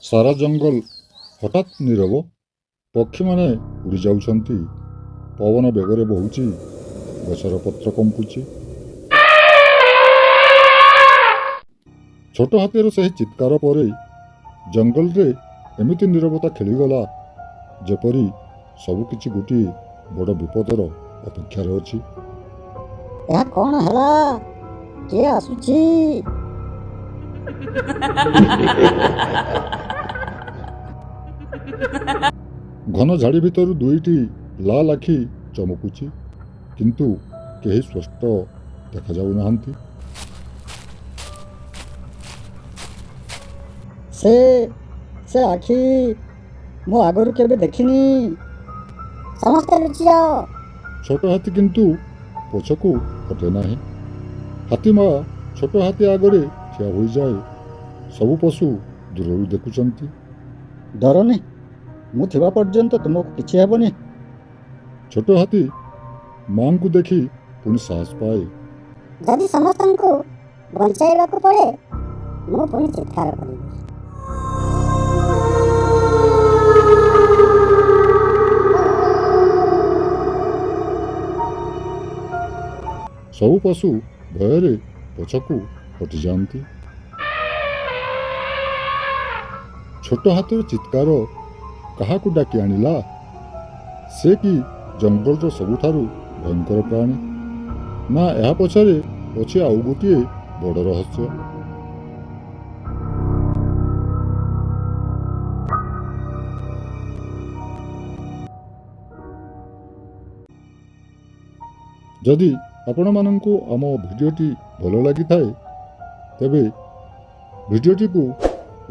ସାରା ଜଙ୍ଗଲ ହଠାତ୍ ନୀରବ। ପକ୍ଷୀମାନେ ଉଡ଼ି ଯାଉଛନ୍ତି, ପବନ ବେଗରେ ବହୁଛି, ଗଛର ପତ୍ର କମ୍ପୁଛି। ଛୋଟ ହାତୀର ସେହି ଚିତ୍କାର ପରେ ଜଙ୍ଗଲରେ ଏମିତି ନୀରବତା ଖେଳିଗଲା, ଯେପରି ସବୁକିଛି ଗୋଟିଏ ବଡ଼ ବିପଦର ଅପେକ୍ଷାରେ ଅଛି। ଏହା କ'ଣ ହେଲା? କିଏ ଆସୁଛି? ଘନ ଝାଡ଼ି ଭିତରୁ ଦୁଇଟି ଲାଲ ଆଖି ଚମକୁଛି, କିନ୍ତୁ କେହି ସ୍ପଷ୍ଟ ଦେଖାଯାଉନାହାନ୍ତି। ସେ ଆଖି ମୁଁ ଆଗରୁ କେବେ ଦେଖିନି। ସମସ୍ତେ ଲୁଚିଯାଅ। ଛୋଟ ହାତୀ କିନ୍ତୁ ପଛକୁ ହଟେ ନାହିଁ। ହାତୀ ମା ଛୋଟ ହାତୀ ଆଗରେ ଠିଆ ହୋଇଯାଏ। ସବୁ ପଶୁ ଦୂରରୁ ଦେଖୁଛନ୍ତି। ଡରନି, ମୁଁ ଥିବା ପର୍ଯ୍ୟନ୍ତ ତୁମକୁ କିଛି ହେବନି। ଛୋଟ ହାତୀ ମାଙ୍କୁ ଦେଖି ପୁଣି ସାହସ ପାଏ। ଯଦି ସମସ୍ତଙ୍କୁ ବଞ୍ଚାଇବାକୁ ପଡ଼େ, ମୁଁ ପୁଣି ଚିତ୍କାର କରିବି। ସବୁ ପଶୁ ଭୟରେ ପଛକୁ ହଟିଯାଆନ୍ତି। ଛୋଟ ହାତୀର ଚିତ୍କାର କାହାକୁ ଡାକି ଆଣିଲା? ସେ କି ଜଙ୍ଗଲର ସବୁଠାରୁ ଭୟଙ୍କର ପ୍ରାଣୀ? ନା ଏହା ପଛରେ ଅଛି ଆଉ ଗୋଟିଏ ବଡ଼ ରହସ୍ୟ? ଯଦି ଆପଣମାନଙ୍କୁ ଆମ ଭିଡ଼ିଓଟି ଭଲ ଲାଗିଥାଏ, ତେବେ ଭିଡ଼ିଓଟିକୁ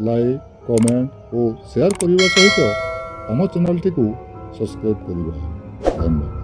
ଲାଇକ୍, କମେଣ୍ଟ ଓ ସେୟାର କରିବା ସହିତ ଆମ ଚ୍ୟାନେଲଟିକୁ ସବସ୍କ୍ରାଇବ୍ କରିବା। ଧନ୍ୟବାଦ।